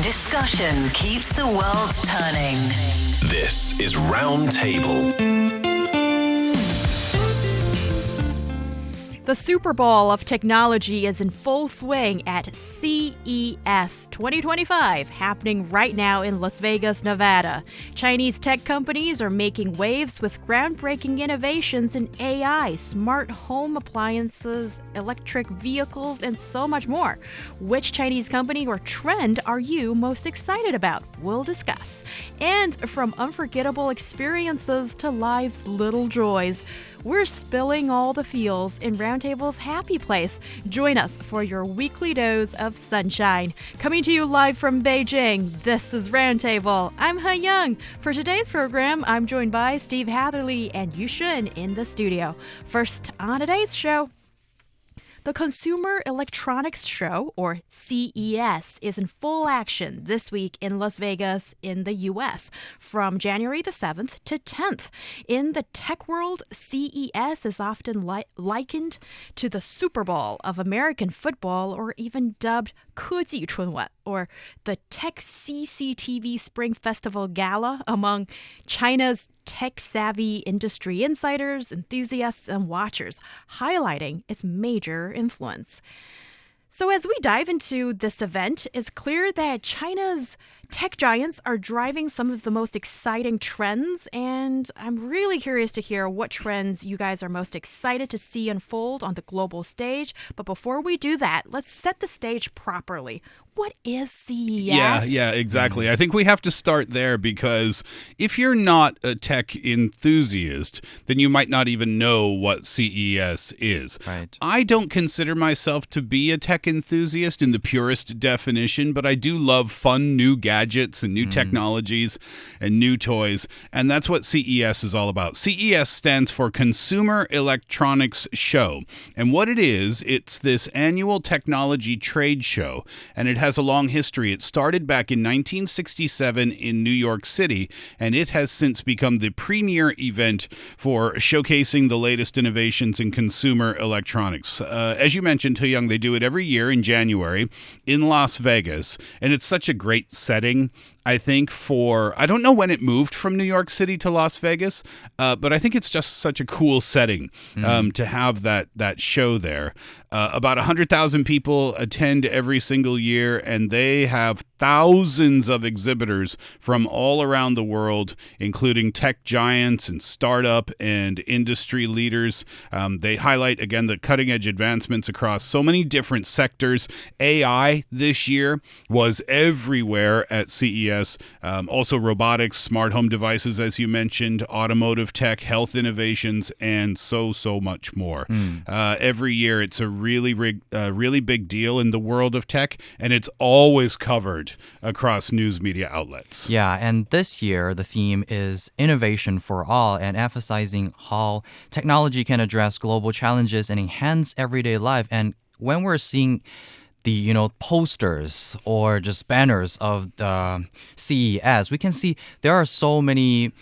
Discussion keeps the world turning. This is Roundtable. The Super Bowl of technology is in full swing at CES 2025, happening right now in Las Vegas, Nevada. Chinese tech companies are making waves with groundbreaking innovations in AI, smart home appliances, electric vehicles, and so much more. Which Chinese company or trend are you most excited about? We'll discuss. And from unforgettable experiences to life's little joys, we're spilling all the feels in Roundtable's happy place. Join us for your weekly dose of sunshine. Coming to you live from Beijing, this is Roundtable. I'm Heyang. For today's program, I'm joined by Steve Hatherly and Yushun in the studio. First on today's show, the Consumer Electronics Show, or CES, is in full action this week in Las Vegas in the U.S. from January the 7th to 10th. In the tech world, CES is often likened to the Super Bowl of American football, or even dubbed 科技春晚, or the Tech CCTV Spring Festival Gala among China's tech-savvy industry insiders, enthusiasts, and watchers, highlighting its major influence. So as we dive into this event, it's clear that China's tech giants are driving some of the most exciting trends, and I'm really curious to hear what trends you guys are most excited to see unfold on the global stage. But before we do that, let's set the stage properly. What is CES? Yeah, exactly. I think we have to start there because if you're not a tech enthusiast, then you might not even know what CES is. Right. I don't consider myself to be a tech enthusiast in the purest definition, but I do love fun new gadgets and new technologies and new toys, and that's what CES is all about. CES stands for Consumer Electronics Show, and what it is, it's this annual technology trade show, and it has a long history. It started back in 1967 in New York City, and it has since become the premier event for showcasing the latest innovations in consumer electronics. As you mentioned, Heyang, they do it every year in January in Las Vegas, and it's such a great setting, I think, for, I don't know when it moved from New York City to Las Vegas, but I think it's just such a cool setting to have that show there. About 100,000 people attend every single year, and they have thousands of exhibitors from all around the world, including tech giants and startup and industry leaders. They highlight, again, the cutting-edge advancements across so many different sectors. AI this year was everywhere at CES. Also robotics, smart home devices, as you mentioned, automotive tech, health innovations, and so much more. Every year, it's a really big deal in the world of tech, and it's always covered across news media outlets. Yeah, and this year the theme is innovation for all, and emphasizing how technology can address global challenges and enhance everyday life. And when we're seeing the posters or just banners of the CES, we can see there are so many.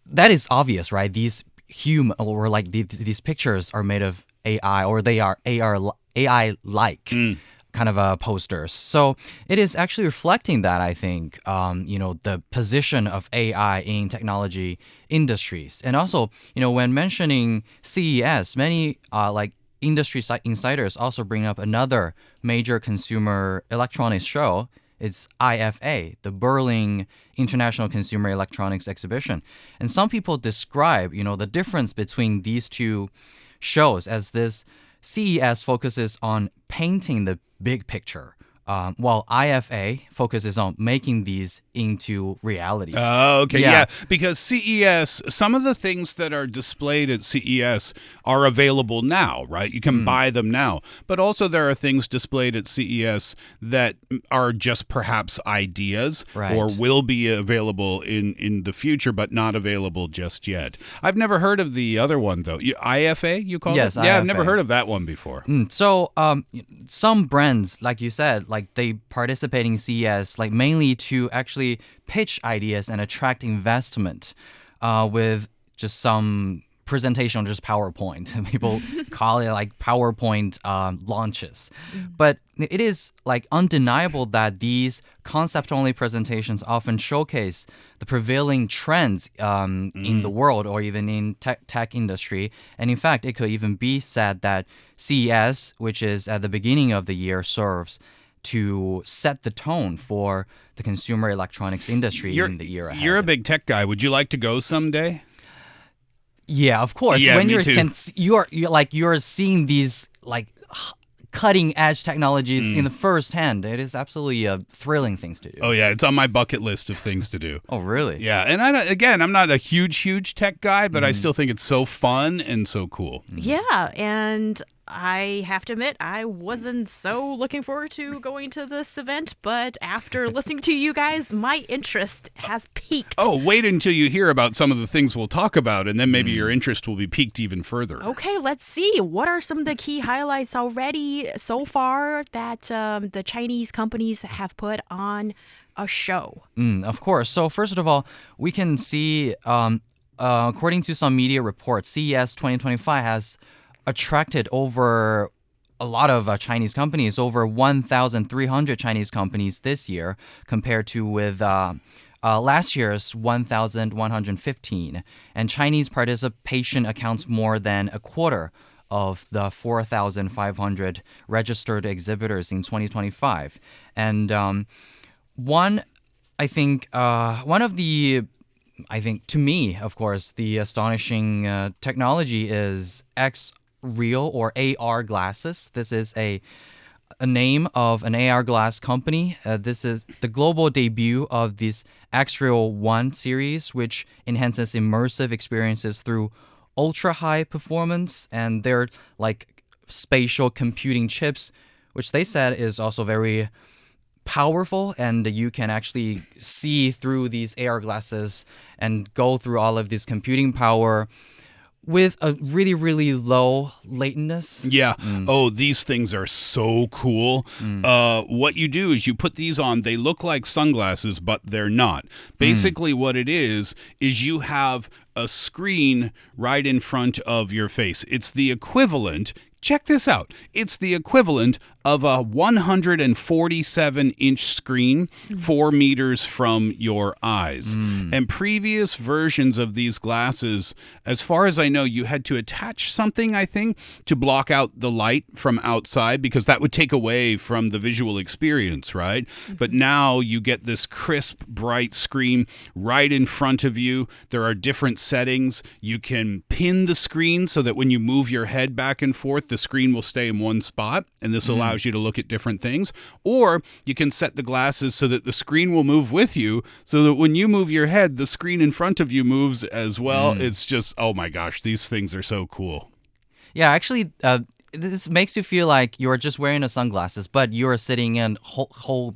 That is obvious, right? These these pictures are made of AI, or they are AI-like kind of posters. So it is actually reflecting that, I think, the position of AI in technology industries. And also, when mentioning CES, many industry insiders also bring up another major consumer electronics show. It's IFA, the Berlin International Consumer Electronics Exhibition. And some people describe, the difference between these two shows as this CES focuses on painting the big picture, while IFA focuses on making these into reality. Oh, okay. Yeah, because CES, some of the things that are displayed at CES are available now, right? You can buy them now. But also there are things displayed at CES that are just perhaps ideas or will be available in the future, but not available just yet. I've never heard of the other one, though. IFA, you call it? Yes, Yeah, IFA. I've never heard of that one before. So some brands, like you said, they participate in CES mainly to actually pitch ideas and attract investment with just some presentation on just PowerPoint. People call it like PowerPoint launches. But it is like undeniable that these concept-only presentations often showcase the prevailing trends in the world or even in tech industry. And in fact, it could even be said that CES, which is at the beginning of the year, serves to set the tone for the consumer electronics industry in the year ahead. You're a big tech guy. Would you like to go someday? Yeah, of course. Yeah, when me too. you're seeing these like cutting edge technologies in the first hand, it is absolutely a thrilling things to do. Oh yeah, it's on my bucket list of things to do. Oh, really? Yeah, and I'm not a huge tech guy, but I still think it's so fun and so cool. Yeah, and I have to admit, I wasn't so looking forward to going to this event, but after listening to you guys, my interest has peaked. Oh, wait until you hear about some of the things we'll talk about, and then maybe your interest will be piqued even further. Okay, let's see. What are some of the key highlights already so far that the Chinese companies have put on a show? Of course. So first of all, we can see, according to some media reports, CES 2025 has attracted over a lot of Chinese companies, over 1,300 Chinese companies this year, compared to with last year's 1,115. And Chinese participation accounts more than a quarter of the 4,500 registered exhibitors in 2025. And one of the to me, of course, the astonishing technology is X-Real or AR glasses. This is a name of an AR glass company. This is the global debut of this X-Real 1 series, which enhances immersive experiences through ultra-high performance, and they're like spatial computing chips, which they said is also very powerful, and you can actually see through these AR glasses and go through all of this computing power with a really, really low latentness. Yeah. Oh, these things are so cool. What you do is you put these on. They look like sunglasses, but they're not. Basically, what it is you have a screen right in front of your face. It's the equivalent. Check this out. It's the equivalent of a 147-inch screen 4 meters from your eyes. And previous versions of these glasses, as far as I know, you had to attach something, I think, to block out the light from outside, because that would take away from the visual experience, right? But now you get this crisp, bright screen right in front of you. There are different settings. You can pin the screen so that when you move your head back and forth, the screen will stay in one spot, and this allows you to look at different things. Or you can set the glasses so that the screen will move with you, so that when you move your head, the screen in front of you moves as well. It's just, oh my gosh, these things are so cool. Yeah, actually, this makes you feel like you're just wearing the sunglasses, but you're sitting in whole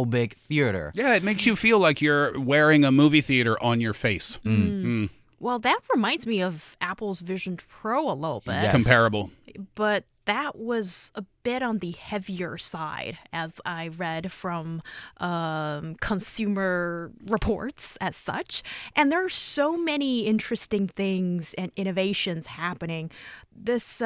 big theater. Yeah, it makes you feel like you're wearing a movie theater on your face. Well, that reminds me of Apple's Vision Pro a little bit. Yes. Comparable. But that was a bit on the heavier side, as I read from consumer reports as such. And there are so many interesting things and innovations happening. This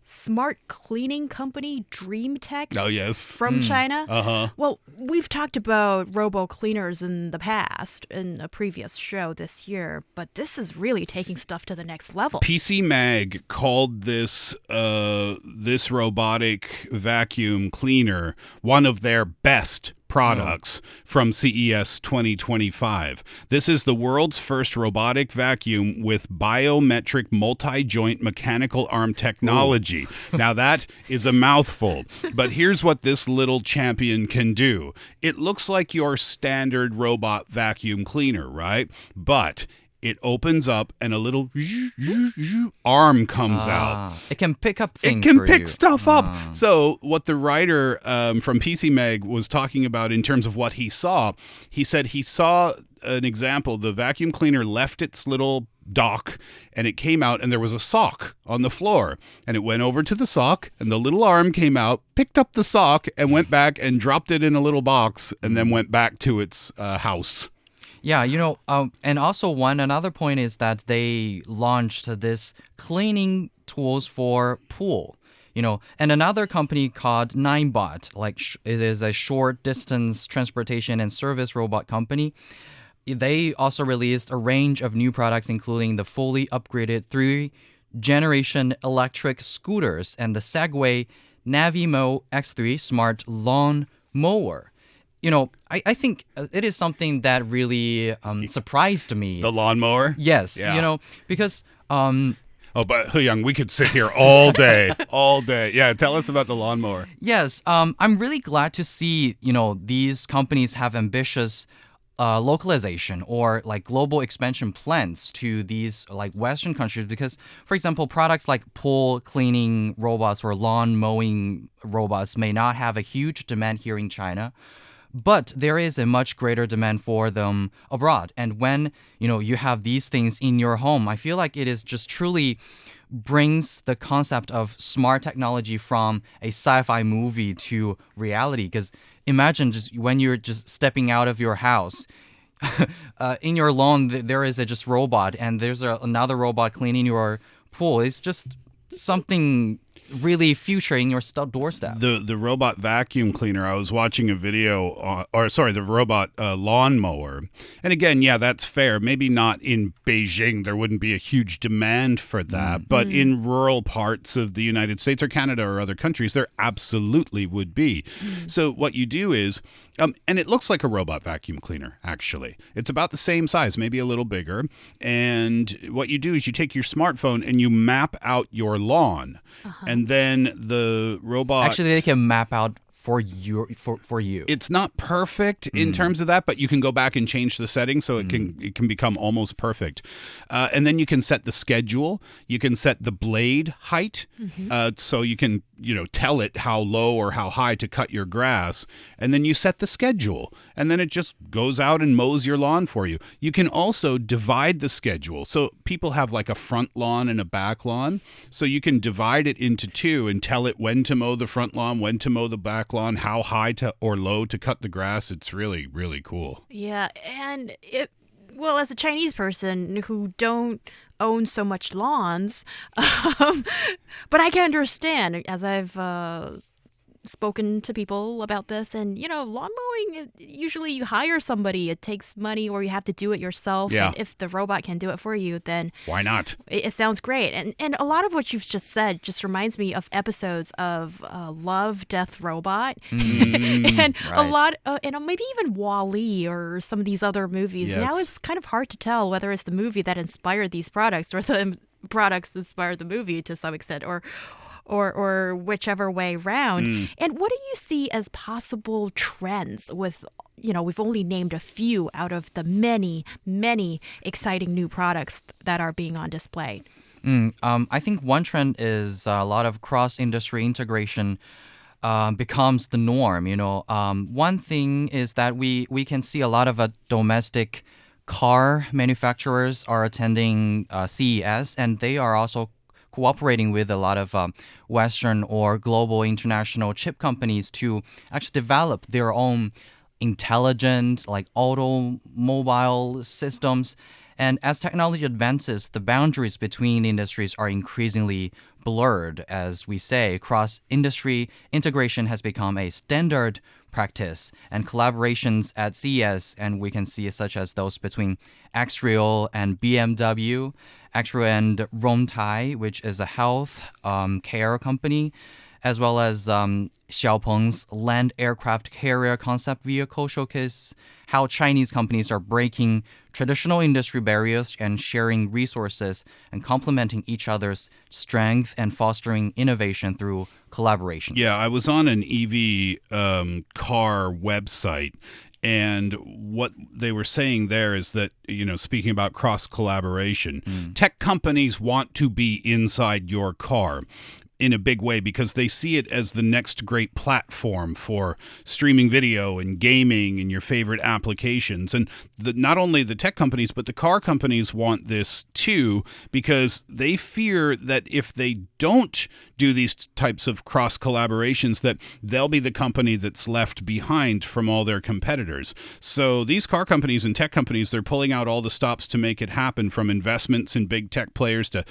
smart cleaning company, DreamTech, Oh, yes. from China. Uh-huh. Well, we've talked about robo-cleaners in the past, in a previous show this year, but this is really taking stuff to the next level. PC Mag called this this robotic vacuum cleaner one of their best products from CES 2025. This is the world's first robotic vacuum with biometric multi-joint mechanical arm technology. Now that is a mouthful, but here's what this little champion can do. It looks like your standard robot vacuum cleaner, right? But it opens up and a little arm comes out. It can pick up things. It can for pick you. stuff up. So what the writer from PC Mag was talking about in terms of what he saw, he said he saw an example. The vacuum cleaner left its little dock and it came out and there was a sock on the floor, and it went over to the sock and the little arm came out, picked up the sock and went back and dropped it in a little box and then went back to its house. Yeah, and also another point is that they launched this cleaning tools for pool. And another company called Ninebot, it is a short distance transportation and service robot company. They also released a range of new products, including the fully upgraded 3-generation electric scooters and the Segway Navimo X3 smart lawn mower. I think it is something that really surprised me. The lawnmower? Yes, Yeah. because Oh, but Heyang, we could sit here all day, all day. Yeah, tell us about the lawnmower. yes, I'm really glad to see, these companies have ambitious localization or global expansion plans to these Western countries because, for example, products like pool cleaning robots or lawn mowing robots may not have a huge demand here in China. But there is a much greater demand for them abroad. And when, you have these things in your home, I feel like it is just truly brings the concept of smart technology from a sci-fi movie to reality. Because imagine just when you're just stepping out of your house, in your lawn, there is a just robot and there's another robot cleaning your pool. It's just something really featuring your doorstep. The robot vacuum cleaner, I was watching a video, the robot lawnmower. And again, yeah, that's fair. Maybe not in Beijing, there wouldn't be a huge demand for that. But in rural parts of the United States or Canada or other countries, there absolutely would be. So what you do is, and it looks like a robot vacuum cleaner, actually. It's about the same size, maybe a little bigger. And what you do is you take your smartphone and you map out your lawn. And then the robot... Actually, they can map out for you. It's not perfect in terms of that, but you can go back and change the settings so it can become almost perfect. And then you can set the schedule. You can set the blade height, so you can tell it how low or how high to cut your grass. And then you set the schedule, and then it just goes out and mows your lawn for you. You can also divide the schedule. So people have a front lawn and a back lawn. So you can divide it into two and tell it when to mow the front lawn, when to mow the back lawn, how high or low to cut the grass. It's really, really cool. Yeah, and as a Chinese person who don't own so much lawns, but I can understand as I've spoken to people about this, and lawn mowing, usually you hire somebody, it takes money, or you have to do it yourself. Yeah. And if the robot can do it for you, then why not? It sounds great. And a lot of what you've just said just reminds me of episodes of Love, Death, Robot, and a lot, and maybe even WALL-E or some of these other movies. Yes. Now it's kind of hard to tell whether it's the movie that inspired these products or the products inspired the movie to some extent, or whichever way round. And what do you see as possible trends with, we've only named a few out of the many, many exciting new products that are being on display? I think one trend is a lot of cross-industry integration becomes the norm. One thing is that we can see a lot of domestic car manufacturers are attending CES, and they are also cooperating with a lot of Western or global international chip companies to actually develop their own intelligent, automobile systems. And as technology advances, the boundaries between industries are increasingly blurred. As we say, cross-industry integration has become a standard practice, and collaborations at CES, and we can see such as those between Xreal and BMW, Xreal and Rongtai, which is a health care company, as well as Xiaopeng's land aircraft carrier concept vehicle showcase how Chinese companies are breaking traditional industry barriers and sharing resources and complementing each other's strength and fostering innovation through collaborations. Yeah, I was on an EV car website, and what they were saying there is that, speaking about cross-collaboration, tech companies want to be inside your car. in a big way because they see it as the next great platform for streaming video and gaming and your favorite applications. And not only the tech companies, but the car companies want this too, because they fear that if they don't do these types of cross collaborations, that they'll be the company that's left behind from all their competitors. So these car companies and tech companies, they're pulling out all the stops to make it happen, from investments in big tech players to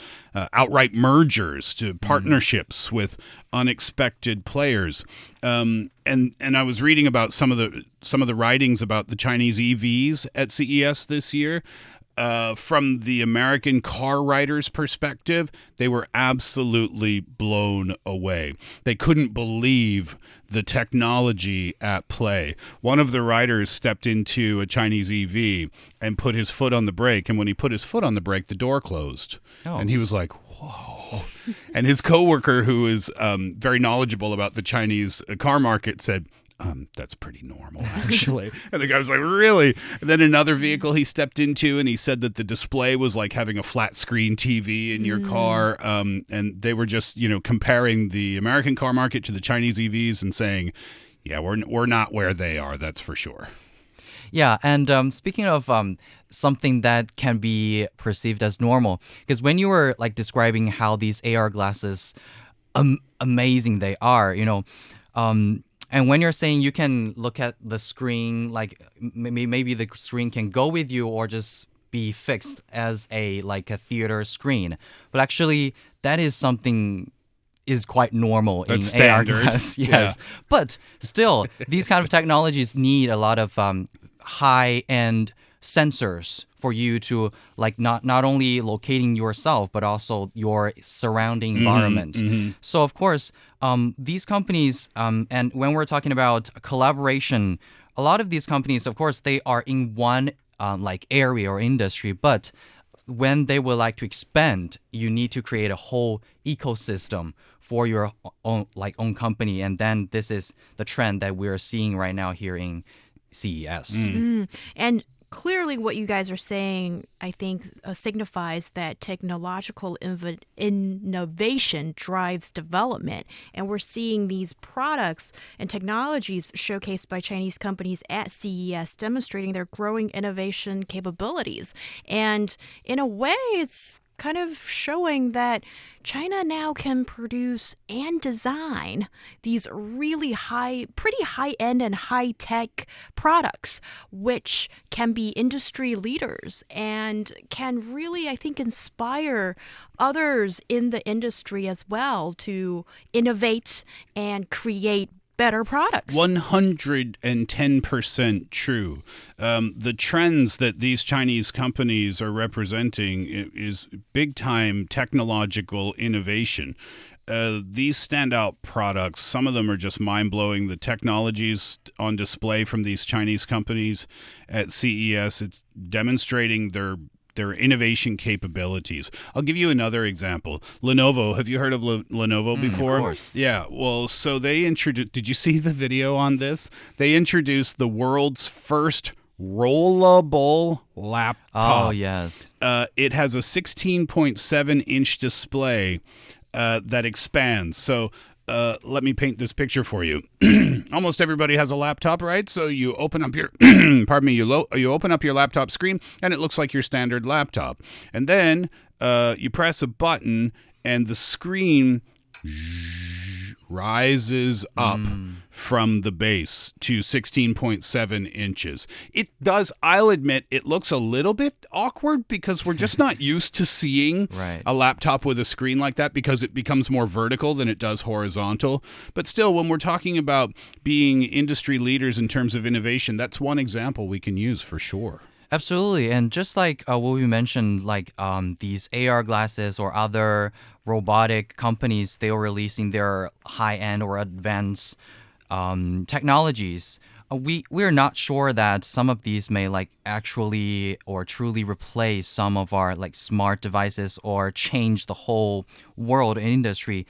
outright mergers to partnerships with unexpected players. And I was reading about some of the writings about the Chinese EVs at CES this year. From the American car writers' perspective, they were absolutely blown away. They couldn't believe the technology at play. One of the writers stepped into a Chinese EV and put his foot on the brake, and when he put his foot on the brake, the door closed. And he was like, whoa. And his coworker, who is very knowledgeable about the Chinese car market, said, that's pretty normal, actually. And the guy was like, really? And then another vehicle he stepped into, and he said that the display was like having a flat screen TV in your car. And they were just, comparing the American car market to the Chinese EVs and saying, yeah, we're not where they are, that's for sure. Yeah, and speaking of something that can be perceived as normal, because when you were like describing how these AR glasses, amazing they are, and when you're saying you can look at the screen, like maybe the screen can go with you or just be fixed as a theater screen, but actually that is something is quite normal That's in AR standard. glass. Yes, Yeah. but still, these kind of technologies need a lot of high-end sensors for you to not only locating yourself but also your surrounding environment. So of course, these companies, and when we're talking about collaboration, a lot of these companies, of course, they are in one area or industry, but when they would like to expand, you need to create a whole ecosystem for your own company, and then this is the trend that we're seeing right now here in CES. And clearly what you guys are saying, I think, signifies that technological innovation drives development. And we're seeing these products and technologies showcased by Chinese companies at CES demonstrating their growing innovation capabilities. And in a way, it's kind of showing that China now can produce and design these really pretty high-end and high-tech products, which can be industry leaders and can really, I think, inspire others in the industry as well to innovate and create better products. 110% true. The trends that these Chinese companies are representing is big-time technological innovation. These standout products, some of them are just mind-blowing. The technologies on display from these Chinese companies at CES, it's demonstrating their innovation capabilities. I'll give you another example. Lenovo. Have you heard of Lenovo before? Of course. Yeah. Well, so they introduced. Did you see the video on this? They introduced the world's first rollable laptop. Oh, yes. It has a 16.7-inch display that expands. So let me paint this picture for you. Almost everybody has a laptop, right? So you open up your, you open up your laptop screen, and it looks like your standard laptop. And then you press a button, and the screen rises up from the base to 16.7 inches. It does, I'll admit, it looks a little bit awkward because we're just not used to seeing a laptop with a screen like that, because it becomes more vertical than it does horizontal. But still, when we're talking about being industry leaders in terms of innovation, that's one example we can use for sure. Absolutely. And just like what we mentioned, these AR glasses or other robotic companies, they are releasing their high-end or advanced technologies. We're not sure that some of these may actually or truly replace some of our smart devices or change the whole world and industry.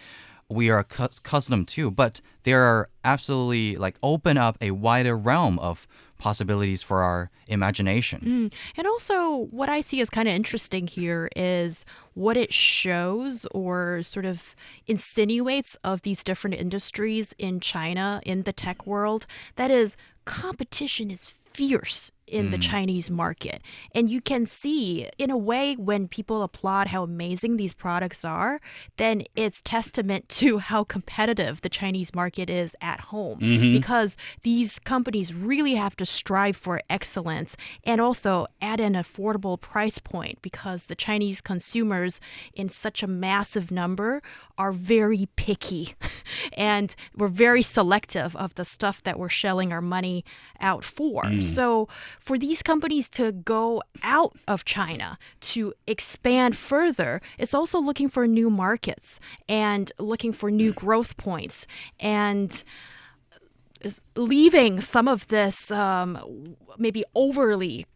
we are accustomed to, but they are absolutely like open up a wider realm of possibilities for our imagination. And also, what I see as kind of interesting here is what it shows or sort of insinuates of these different industries in China, in the tech world. That is, competition is fierce in the Chinese market. And you can see, in a way, when people applaud how amazing these products are, then it's testament to how competitive the Chinese market is at home. Because these companies really have to strive for excellence and also at an affordable price point, because the Chinese consumers in such a massive number are very picky and we're very selective of the stuff that we're shelling our money out for. So for these companies to go out of China to expand further, it's also looking for new markets and looking for new growth points and leaving some of this maybe overly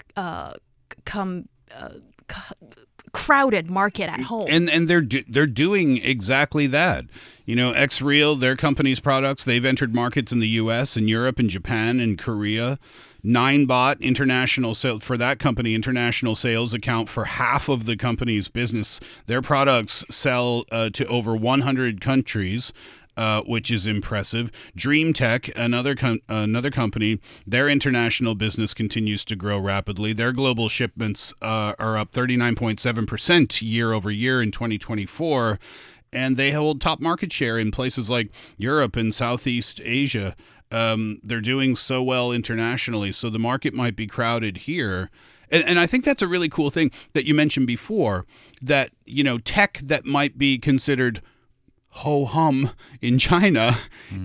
crowded market at home. And they're doing exactly that. You know, Xreal, their company's products, they've entered markets in the U.S. and Europe and Japan and Korea. Ninebot international sales, for that company, international sales account for half of the company's business. Their products sell to over 100 countries. Which is impressive. DreamTech, another company, their international business continues to grow rapidly. Their global shipments are up 39.7% year over year in 2024, and they hold top market share in places like Europe and Southeast Asia. They're doing so well internationally, so the market might be crowded here. And I think that's a really cool thing that you mentioned before, that, you know, tech that might be considered ho-hum in China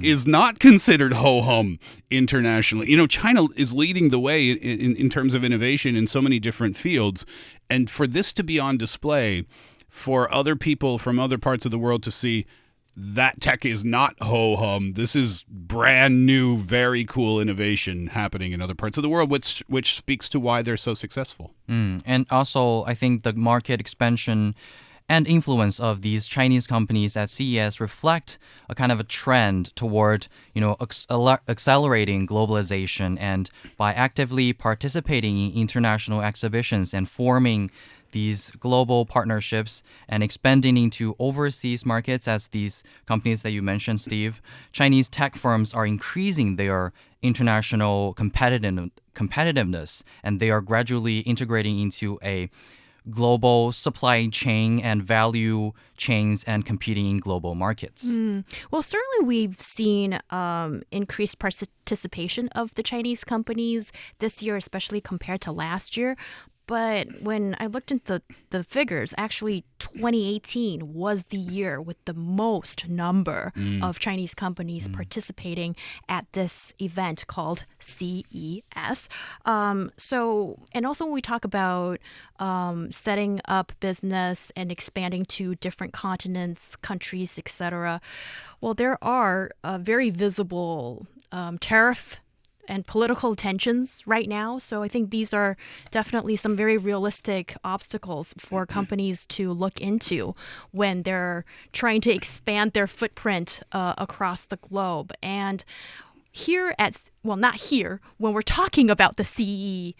is not considered ho-hum internationally. You know, China is leading the way in terms of innovation in so many different fields. And for this to be on display for other people from other parts of the world to see, that tech is not ho-hum. This is brand new, very cool innovation happening in other parts of the world, which speaks to why they're so successful. And also, I think the market expansion and influence of these Chinese companies at CES reflect a kind of a trend toward, you know, accelerating globalization, and by actively participating in international exhibitions and forming these global partnerships and expanding into overseas markets, as these companies that you mentioned, Steve, Chinese tech firms are increasing their international competitiveness, and they are gradually integrating into a global supply chain and value chains and competing in global markets. Well, certainly we've seen increased participation of the Chinese companies this year, especially compared to last year. But when I looked into the figures, actually 2018 was the year with the most number of Chinese companies participating at this event called CES. And also when we talk about setting up business and expanding to different continents, countries, etc., well, there are very visible tariff and political tensions right now. So I think these are definitely some very realistic obstacles for companies to look into when they're trying to expand their footprint across the globe. And here not here, when we're talking about the CES,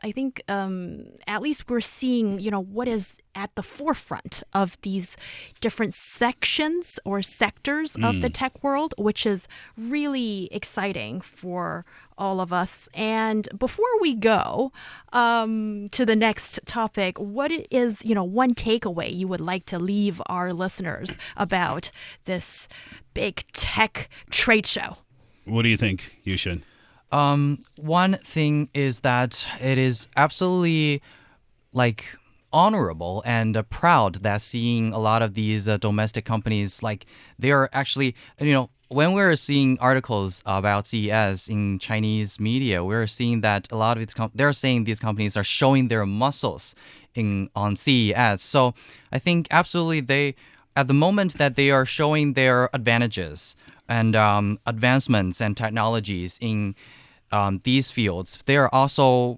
I think at least we're seeing, you know, what is at the forefront of these different sections or sectors of the tech world, which is really exciting for all of us. And before we go to the next topic, what is, you know, one takeaway you would like to leave our listeners about this big tech trade show? What do you think, Yushun? One thing is that it is absolutely like honorable and proud that seeing a lot of these domestic companies, like they are actually, you know, when we're seeing articles about CES in Chinese media, we're seeing that a lot of these they're saying these companies are showing their muscles on CES. So I think absolutely at the moment that they are showing their advantages and advancements and technologies in these fields, they are also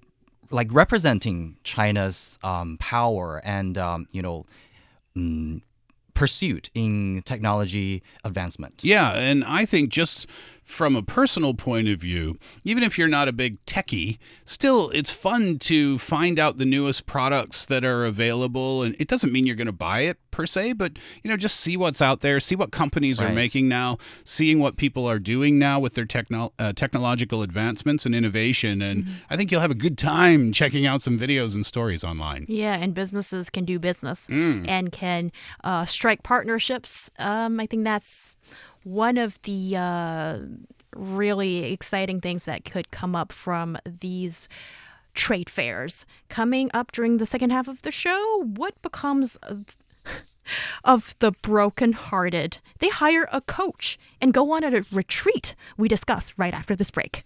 like representing China's power and pursuit in technology advancement. Yeah, and I think just from a personal point of view, even if you're not a big techie, still it's fun to find out the newest products that are available. And it doesn't mean you're going to buy it per se, but just see what's out there, see what companies are making now, seeing what people are doing now with their technological advancements and innovation. And I think you'll have a good time checking out some videos and stories online. Yeah, and businesses can do business and can strike partnerships. I think that's one of the really exciting things that could come up from these trade fairs. Coming up during the second half of the show, what becomes of the brokenhearted? They hire a coach and go on a retreat. We discuss right after this break.